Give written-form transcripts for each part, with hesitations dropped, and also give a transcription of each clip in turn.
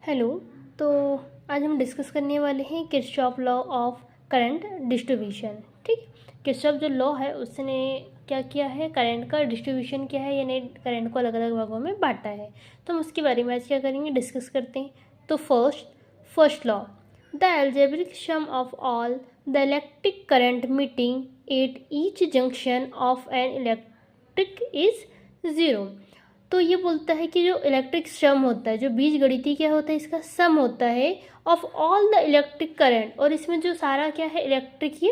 Hello. तो आज हम डिस्कस करने वाले हैं Kirchhoff law of current distribution. ठीक, किरचॉफ जो लॉ है उसने क्या किया है, करंट का डिस्ट्रीब्यूशन क्या है, यानी करंट को अलग अलग भागों में बांटा है। तो हम उसके बारे में आज क्या करेंगे, डिस्कस करते हैं। तो first law, the algebraic sum of all the electric current meeting at each junction of an electric is zero. तो ये बोलता है कि जो इलेक्ट्रिक सम होता है, जो बीजगणितीय क्या होता है, इसका सम होता है of all the electric current, और इसमें जो सारा क्या है इलेक्ट्रिक ये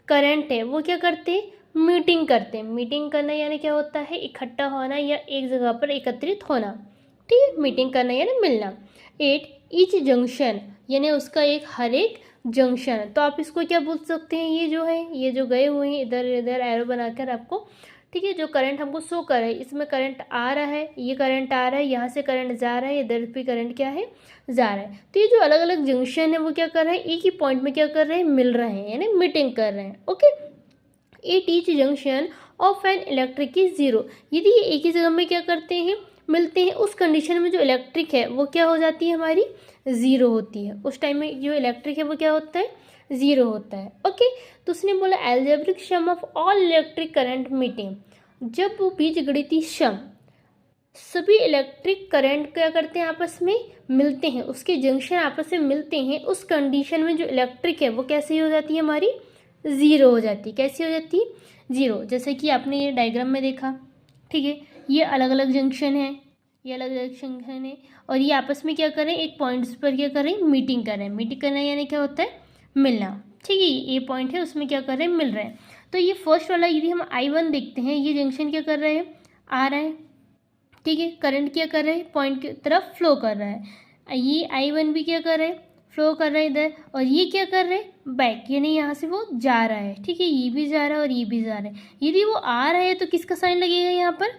करंट है वो क्या करते हैं, मीटिंग करते हैं। मीटिंग करना यानी क्या होता है, इकट्ठा होना या एक जगह पर एकत्रित होना। ठीक है, मीटिंग करना यानी मिलना। एट ईच जंक्शन यानी उसका एक हर एक जंक्शन। तो आप इसको क्या बोल सकते हैं, ये जो है, ये जो गए हुए हैं इधर इधर एरो बनाकर आपको, ठीक है, जो करंट हमको शो कर रहा है, इसमें करंट आ रहा है, ये करंट आ रहा है, यहाँ से करंट जा रहा है, इधर भी करंट क्या है, जा रहा है। तो ये जो अलग अलग जंक्शन है वो क्या कर रहे हैं, एक ही पॉइंट में क्या कर रहे हैं, मिल रहे हैं, यानी मीटिंग कर रहे हैं। Okay, at each junction of an electric is zero. यदि ये एक ही जगह में क्या करते हैं, मिलते हैं, उस कंडीशन में जो इलेक्ट्रिक है वो क्या हो जाती है, हमारी ज़ीरो होती है। उस टाइम में जो इलेक्ट्रिक है वो क्या होता है, ज़ीरो होता है। ओके, तो उसने बोला algebraic sum of all electric current meeting, जब वो बीजगणितीय सम सभी इलेक्ट्रिक करंट क्या करते हैं, आपस में मिलते हैं, उसके जंक्शन आपस में मिलते हैं, उस कंडीशन में जो इलेक्ट्रिक है वो कैसे हो जाती है, हमारी ज़ीरो हो जाती है। कैसी हो जाती है, ज़ीरो। जैसे कि आपने ये डायग्राम में देखा, ठीक है, ये अलग अलग जंक्शन है, ये अलग अलग जंक्शन है, और ये आपस में क्या करें, एक पॉइंट्स पर क्या करें, मीटिंग करें। मीटिंग करना यानी क्या होता है, मिलना। ठीक है, ये पॉइंट है, उसमें क्या कर रहे हैं, मिल रहे हैं। तो ये फर्स्ट वाला यदि हम I1 देखते हैं, ये जंक्शन क्या कर रहे हैं, आ रहा है, ठीक है, करंट क्या कर रहे हैं, पॉइंट की तरफ फ्लो कर रहा है। ये I1 भी क्या कर रहे हैं, फ्लो कर रहा है इधर, और ये क्या कर रहे हैं, बैक, यानी यहाँ से वो जा रहा है। ठीक है, ये भी जा रहा है और ये भी जा रहा है। यदि वो आ रहा है तो किसका साइन लगेगा यहाँ पर,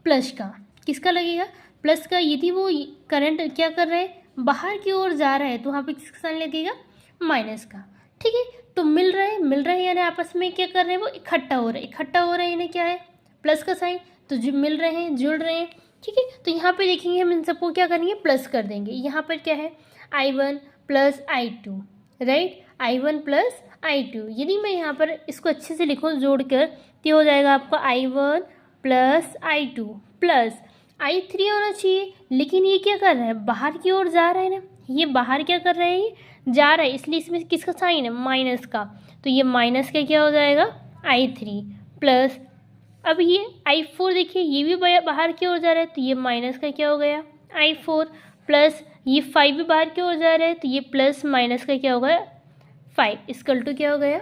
प्लस का। किसका लगेगा, प्लस का। यदि वो करंट क्या कर रहा है, बाहर की ओर जा रहा है, तो वहाँ पे किसका साइन लगेगा, माइनस का। ठीक है, तो मिल रहे हैं यानी आपस में क्या कर रहे हैं, वो इकट्ठा हो रहे हैं। इकट्ठा हो रहे हैं यानी क्या है, प्लस का साइन। तो जो मिल रहे हैं, जुड़ रहे हैं। ठीक है, तो यहाँ पे देखेंगे हम इन सबको क्या करेंगे, प्लस कर देंगे। यहाँ पर क्या है, I1 plus I2, right, I1 plus I2। यदि मैं यहाँ पर इसको अच्छे से लिखूँ जोड़कर, तो हो जाएगा आपका I1 plus I2 plus I3 होना चाहिए, लेकिन ये क्या कर रहा है, बाहर की ओर जा रहा है ना, ये बाहर क्या कर रहे हैं, जा रहा है, इसलिए इसमें किसका साइन है, माइनस का। तो ये माइनस का क्या हो जाएगा, I3 प्लस, अब ये I4 देखिए, ये भी बाहर की ओर जा रहा है, तो ये माइनस का क्या हो गया, I4 प्लस, ये 5 भी बाहर की ओर जा रहा है, तो ये प्लस माइनस का क्या हो गया, 5 इसकल टू क्या हो गया,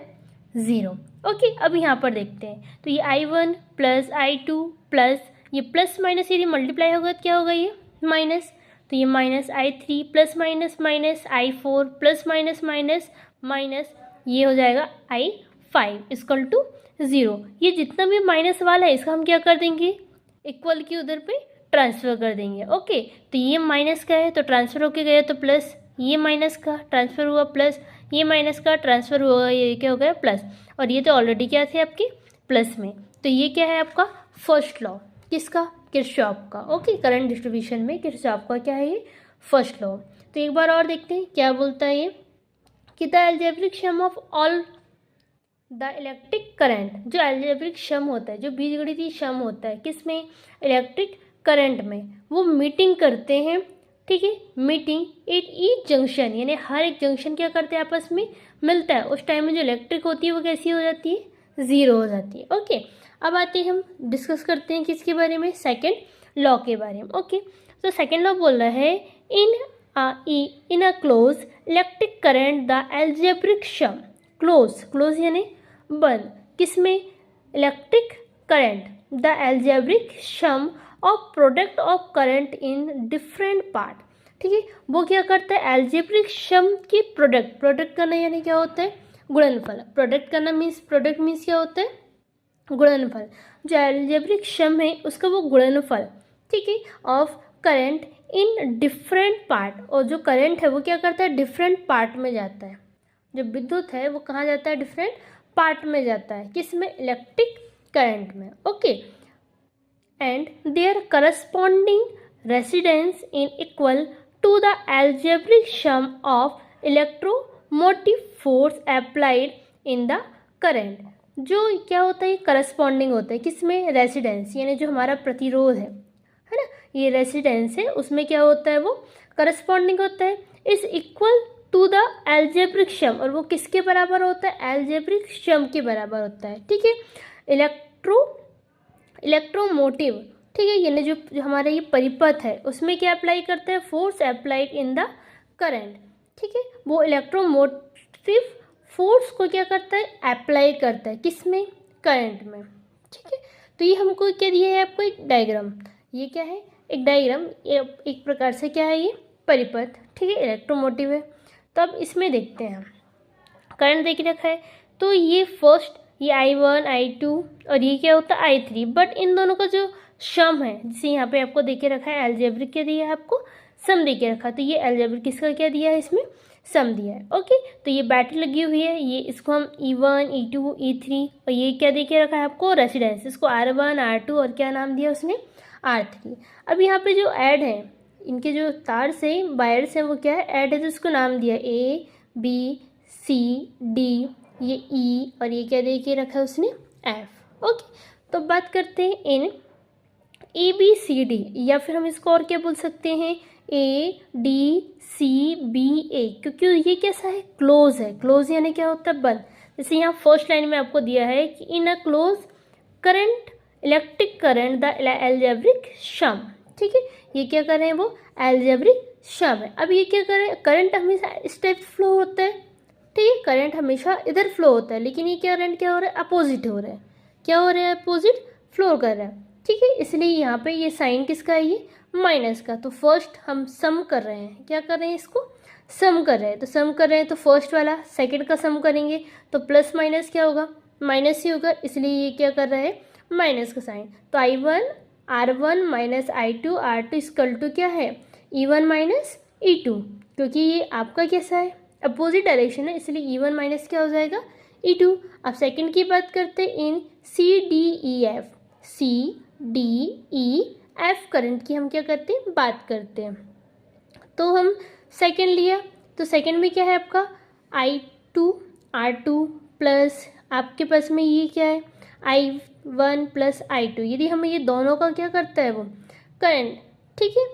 0। ओके, अब यहाँ पर देखते हैं, तो ये I1 प्लस I2 प्लस, ये प्लस माइनस यदि मल्टीप्लाई होगा तो क्या होगा, ये माइनस। तो ये minus I3 plus minus minus I4 plus minus minus minus, ये हो जाएगा I5 इक्वल टू 0। ये जितना भी माइनस वाला है इसका हम क्या कर देंगे, इक्वल की उधर पे ट्रांसफ़र कर देंगे। ओके, तो ये माइनस का है तो ट्रांसफ़र होके गया तो प्लस, ये माइनस का ट्रांसफ़र हुआ प्लस, ये माइनस का ट्रांसफ़र हुआ, ये क्या हो गया, प्लस, और ये तो ऑलरेडी क्या थे आपके, प्लस में। तो ये क्या है आपका फर्स्ट लॉ, किसका, किरचॉफ का। ओके, करंट डिस्ट्रीब्यूशन में किरचॉफ का क्या है, ये फर्स्ट लॉ। तो एक बार और देखते हैं क्या बोलता है ये, कि the algebraic sum of all the electric current, जो एल्जेब्रिक सम होता है, जो बीजगणितीय सम होता है, किस में, इलेक्ट्रिक करंट में, वो मीटिंग करते हैं। ठीक है, मीटिंग एट ईच जंक्शन, यानी हर एक जंक्शन क्या करते हैं, आपस में मिलता है। उस टाइम में जो इलेक्ट्रिक होती है वो कैसी हो जाती है, ज़ीरो हो जाती है। ओके, अब आते हैं, हम डिस्कस करते हैं किसके बारे में, सेकेंड लॉ के बारे में। ओके, तो सेकेंड लॉ बोल रहा है, in a close electric current the algebraic sum, close यानी बंद, किसमें, electric current, the algebraic sum of product of current in different part. ठीक है, वो क्या करता है, एल्जेब्रिक सम की प्रोडक्ट करना यानी क्या होता है, गुणनफल। प्रोडक्ट करना मीन्स, प्रोडक्ट मीन्स क्या होता है, गुणनफल। जो एल्जेब्रिक सम है उसका वो गुणनफल, ठीक है, of current in different part, और जो करंट है वो क्या करता है, डिफरेंट पार्ट में जाता है। जो विद्युत है वो कहाँ जाता है, डिफरेंट पार्ट में जाता है, किस में, इलेक्ट्रिक करंट में। Okay, and there corresponding resistance in equal to the algebraic sum of electromotive force applied in the current. जो क्या होता है, करस्पॉन्डिंग होता है किसमें, रेजिडेंस, यानी जो हमारा प्रतिरोध है ना, ये रेजिडेंस है, उसमें क्या होता है, वो करस्पॉन्डिंग होता है, is equal to the algebraic sum, और वो किसके बराबर होता है, एल्जेब्रिक सम के बराबर होता है। ठीक है, इलेक्ट्रोमोटिव, ठीक है, यानी जो हमारा ये परिपथ है उसमें क्या अप्लाई करते हैं, force applied in the current. ठीक है, वो इलेक्ट्रोमोटिव फोर्स को क्या करता है, अप्लाई करता है किसमें, करंट में। ठीक है, तो ये हमको क्या दिया है आपको, एक डायग्राम, ये क्या है, एक डायग्राम, एक प्रकार से क्या है, ये परिपथ। ठीक है, इलेक्ट्रोमोटिव है। तो अब इसमें देखते हैं, करंट देख रखा है, तो ये फर्स्ट, ये I1 I2 और ये क्या होता है I3, बट इन दोनों का जो सम है, जैसे यहाँ पे आपको देखे रखा है एल्जेब्रिक क्या दिया है आपको, सम देके रखा, तो ये एल्जेब्रिक किसका क्या दिया है, इसमें सम दिया है। ओके, तो ये बैटरी लगी हुई है, ये इसको हम E1 E2 E3, और ये क्या देके रखा है आपको, रेसिडेंस, इसको R1 R2 और क्या नाम दिया उसने, R3। अब यहाँ पे जो ऐड है, इनके जो तार से वायर्स हैं वो क्या है, ऐड है, तो इसको नाम दिया A B C D, ये E, और ये क्या दे के रखा है उसने, F। ओके, तो बात करते हैं इन ABCD, या फिर हम इसको और क्या बोल सकते हैं, ADCBA, क्योंकि ये कैसा है, क्लोज है, क्लोज यानी क्या होता है, बंद। जैसे यहाँ फर्स्ट लाइन में आपको दिया है कि in a close current electric current the algebraic sum. ठीक है, ये क्या कर रहे हैं, वो एल्जेब्रिक सम है। अब ये क्या कर रहे हैं, करंट हमेशा इस टाइप फ्लो होता है, ठीक है, करंट हमेशा इधर फ्लो होता है, लेकिन ये करंट क्या हो रहा है, अपोजिट हो रहा है, क्या हो रहा है, अपोजिट फ्लो कर रहा है। ठीक है, इसलिए यहाँ पे ये साइन किसका है, ये माइनस का। तो फर्स्ट हम सम कर रहे हैं, क्या कर रहे हैं, इसको सम कर रहे हैं, तो सम कर रहे हैं, तो फर्स्ट वाला सेकंड का सम करेंगे, तो प्लस माइनस क्या होगा, माइनस ही होगा, इसलिए ये क्या कर रहा है, माइनस का साइन। तो I1 R1 minus I2 R2 equal to क्या है, E1 माइनस E2, क्योंकि ये आपका कैसा है, अपोजिट डायरेक्शन है, इसलिए E1 माइनस क्या हो जाएगा, E2। अब सेकंड की बात करते हैं, इन CDEF करंट की हम क्या करते हैं, बात करते हैं। तो हम सेकंड लिया, तो सेकंड में क्या है आपका I2 R2 प्लस आपके पास में ये क्या है I1 प्लस I2, यदि हम ये दोनों का क्या करता है, वो करंट, ठीक है,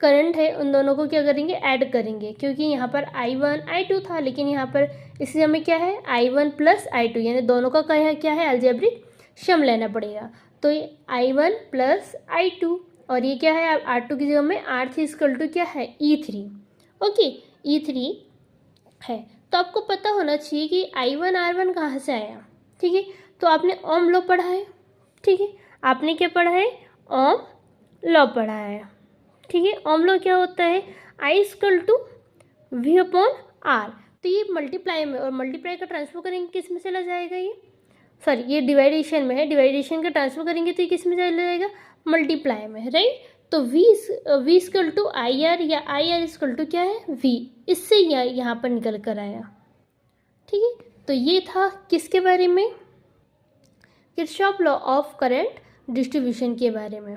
करंट है, उन दोनों को क्या करेंगे, ऐड करेंगे, क्योंकि यहाँ पर I1 I2 था, लेकिन यहाँ पर इसलिए हमें क्या है I1 प्लस I2, यानी दोनों का क्या है एल्जेब्रिक सम लेना पड़ेगा। तो ये I1 प्लस I2, और ये क्या है, R2 की जगह में R3 इक्वल टू क्या है, E3। ओके, E3 है। तो आपको पता होना चाहिए कि I1 R1 कहाँ से आया। ठीक है, तो आपने ओम लॉ पढ़ा है, ठीक है, आपने क्या पढ़ा है, ओम लॉ पढ़ा है। ठीक है, ओम लॉ क्या होता है, I equal to V upon R। तो ये मल्टीप्लाई में, और मल्टीप्लाई का ट्रांसफर करेंगे किस में चला जाएगा, ये सॉरी ये डिवाइडेशन में है, डिवाइडेशन का ट्रांसफर करेंगे तो ये किस में चला जाएगा, मल्टीप्लाई में, राइट। तो V इक्वल टू IR, या IR इक्वल टू क्या है, V, इससे यहाँ पर निकल कर आया। ठीक है, तो ये था किसके बारे में, Kirchhoff law of current distribution के बारे में।